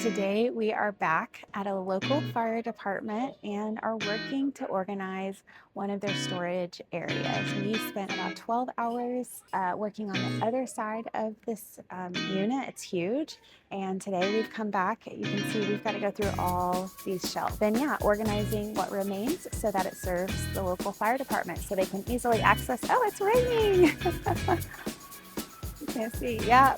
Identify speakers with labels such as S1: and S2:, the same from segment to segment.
S1: Today we are back at a local fire department and are working to organize one of their storage areas. We spent about 12 hours working on the other side of this unit. It's huge. And today we've come back. You can see we've got to go through all these shelves. Then organizing what remains so that it serves the local fire department so they can easily access. Oh, it's raining. You can't see. Yeah,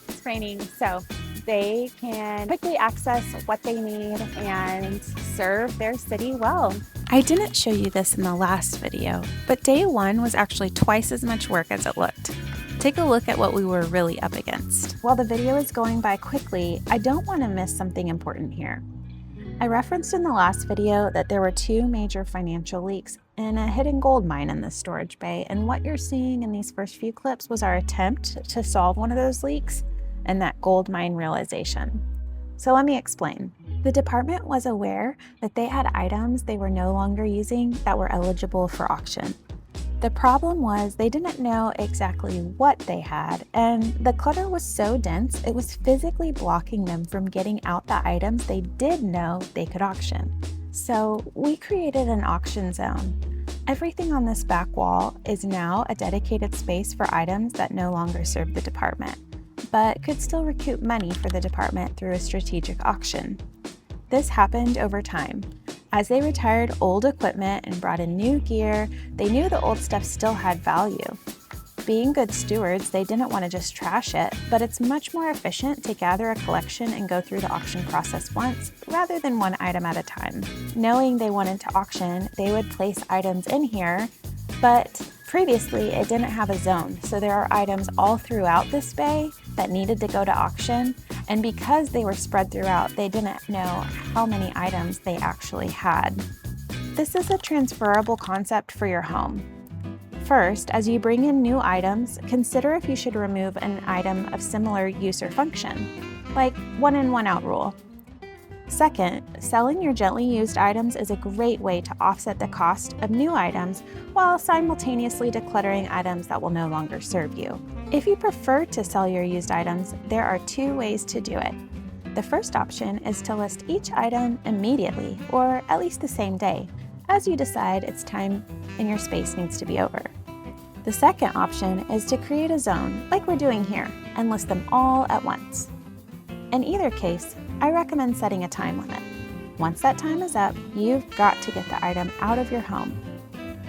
S1: it's raining. So they can quickly access what they need and serve their city well. I didn't show you this in the last video, but day one was actually twice as much work as it looked. Take a look at what we were really up against. While the video is going by quickly, I don't want to miss something important here. I referenced in the last video that there were two major financial leaks and a hidden gold mine in the storage bay, and what you're seeing in these first few clips was our attempt to solve one of those leaks and that gold mine realization. So let me explain. The department was aware that they had items they were no longer using that were eligible for auction. The problem was they didn't know exactly what they had, and the clutter was so dense it was physically blocking them from getting out the items they did know they could auction. So we created an auction zone. Everything on this back wall is now a dedicated space for items that no longer serve the department, but could still recoup money for the department through a strategic auction. This happened over time. As they retired old equipment and brought in new gear, they knew the old stuff still had value. Being good stewards, they didn't want to just trash it, but it's much more efficient to gather a collection and go through the auction process once, rather than one item at a time. Knowing they wanted to auction, they would place items in here, but previously it didn't have a zone, so there are items all throughout this bay that needed to go to auction, and because they were spread throughout, they didn't know how many items they actually had. This is a transferable concept for your home. First, as you bring in new items, consider if you should remove an item of similar use or function, like one in, one out rule. Second, selling your gently used items is a great way to offset the cost of new items while simultaneously decluttering items that will no longer serve you. If you prefer to sell your used items, there are two ways to do it. The first option is to list each item immediately, or at least the same day, as you decide its time and your space needs to be over. The second option is to create a zone, like we're doing here, and list them all at once. In either case, I recommend setting a time limit. Once that time is up, you've got to get the item out of your home.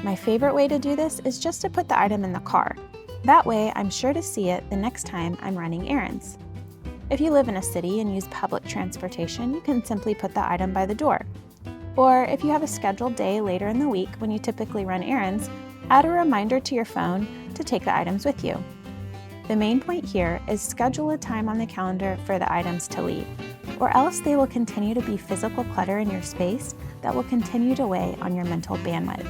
S1: My favorite way to do this is just to put the item in the car. That way, I'm sure to see it the next time I'm running errands. If you live in a city and use public transportation, you can simply put the item by the door. Or if you have a scheduled day later in the week when you typically run errands, add a reminder to your phone to take the items with you. The main point here is schedule a time on the calendar for the items to leave, or else they will continue to be physical clutter in your space that will continue to weigh on your mental bandwidth.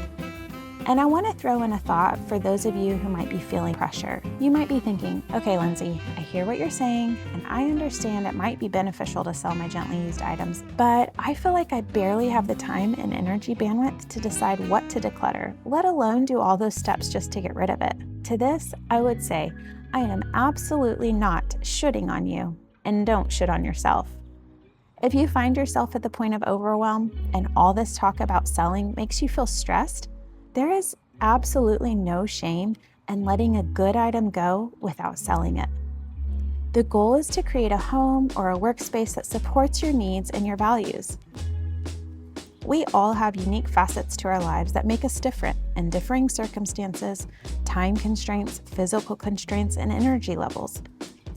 S1: And I want to throw in a thought for those of you who might be feeling pressure. You might be thinking, okay, Lindsay, I hear what you're saying, and I understand it might be beneficial to sell my gently used items, but I feel like I barely have the time and energy bandwidth to decide what to declutter, let alone do all those steps just to get rid of it. To this, I would say, I am absolutely not shitting on you, and don't shit on yourself. If you find yourself at the point of overwhelm and all this talk about selling makes you feel stressed, there is absolutely no shame in letting a good item go without selling it. The goal is to create a home or a workspace that supports your needs and your values. We all have unique facets to our lives that make us different in differing circumstances, time constraints, physical constraints, and energy levels.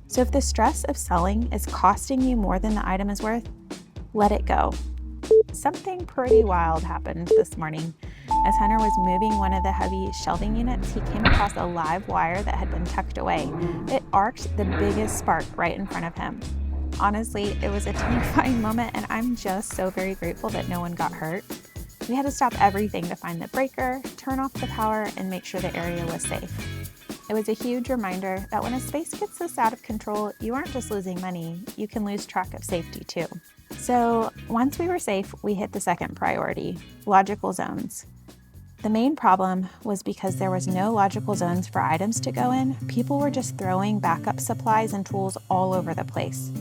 S1: So if the stress of selling is costing you more than the item is worth, let it go. Something pretty wild happened this morning. As Hunter was moving one of the heavy shelving units, he came across a live wire that had been tucked away. It arced the biggest spark right in front of him. Honestly, it was a terrifying moment, and I'm just so very grateful that no one got hurt. We had to stop everything to find the breaker, turn off the power, and make sure the area was safe. It was a huge reminder that when a space gets this out of control, you aren't just losing money, you can lose track of safety too. So once we were safe, we hit the second priority, logical zones. The main problem was because there was no logical zones for items to go in, people were just throwing backup supplies and tools all over the place.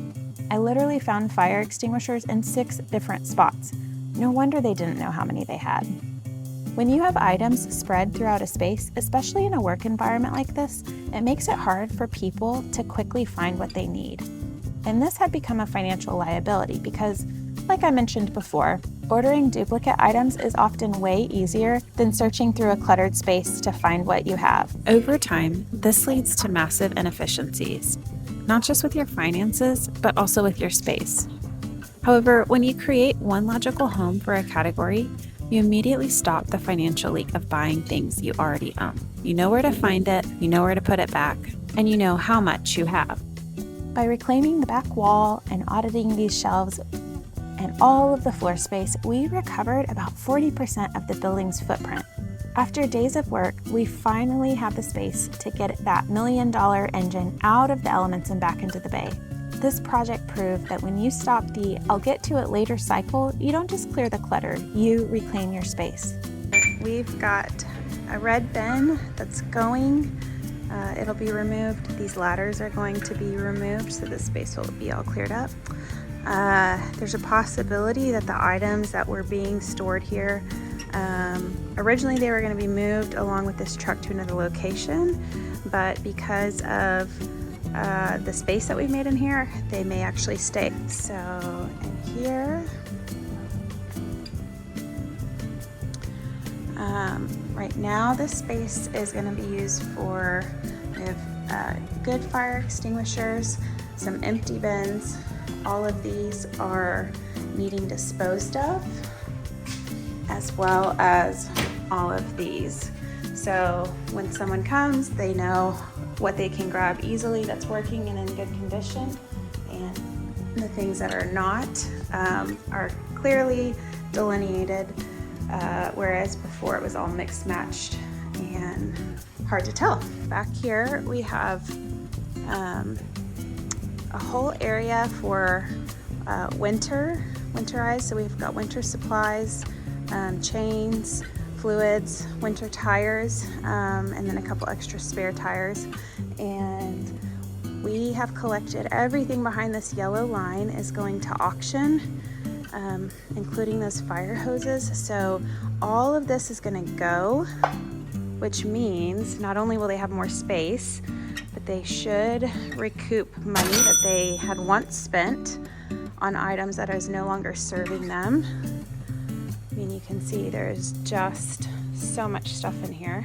S1: I literally found fire extinguishers in 6 different spots. No wonder they didn't know how many they had. When you have items spread throughout a space, especially in a work environment like this, it makes it hard for people to quickly find what they need. And this had become a financial liability because, like I mentioned before, ordering duplicate items is often way easier than searching through a cluttered space to find what you have. Over time, this leads to massive inefficiencies, not just with your finances, but also with your space. However, when you create one logical home for a category, you immediately stop the financial leak of buying things you already own. You know where to find it, you know where to put it back, and you know how much you have. By reclaiming the back wall and auditing these shelves and all of the floor space, we recovered about 40% of the building's footprint. After days of work, we finally have the space to get that $1 million engine out of the elements and back into the bay. This project proved that when you stop the "I'll get to it later" cycle, you don't just clear the clutter, you reclaim your space. We've got a red bin that's going. It'll be removed. These ladders are going to be removed, so this space will be all cleared up. There's a possibility that the items that were being stored here, originally they were going to be moved along with this truck to another location, but because of the space that we've made in here, they may actually stay. So in here, right now this space is going to be used for, we have good fire extinguishers, some empty bins. All of these are needing disposed of, as well as all of these. So when someone comes, they know what they can grab easily that's working and in good condition, and the things that are not are clearly delineated, whereas before it was all mixed matched and hard to tell. Back here we have a whole area for winterized. So we've got winter supplies, chains, fluids, winter tires, and then a couple extra spare tires. And we have collected everything behind this yellow line is going to auction, including those fire hoses. So all of this is going to go, which means not only will they have more space, but they should recoup money that they had once spent on items that is no longer serving them. I mean, you can see there's just so much stuff in here.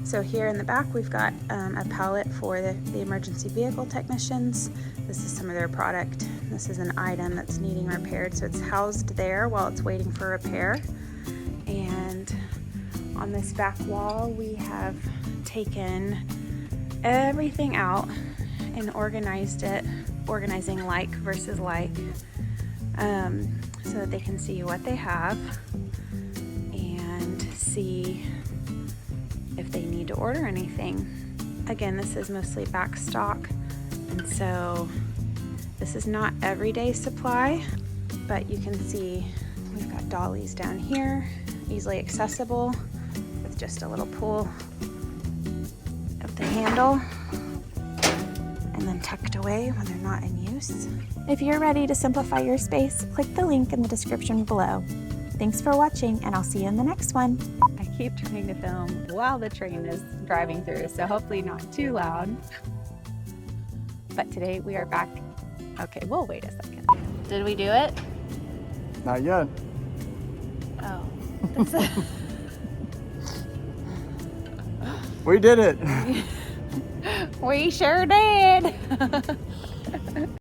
S1: So here in the back, we've got a pallet for the emergency vehicle technicians. This is some of their product. This is an item that's needing repaired, so it's housed there while it's waiting for repair. And on this back wall, we have taken everything out and organized it, organizing like versus like, so that they can see what they have and see if they need to order anything. Again, this is mostly back stock, and so this is not everyday supply, but you can see we've got dollies down here, easily accessible with just a little pull of the handle, and then tucked away when they're not in use. If you're ready to simplify your space, click the link in the description below. Thanks for watching, and I'll see you in the next one. I keep trying to film while the train is driving through, so hopefully not too loud. But today we are back. Okay, we'll wait a second. Did we do it?
S2: Not yet.
S1: Oh.
S2: We did it.
S1: We sure did.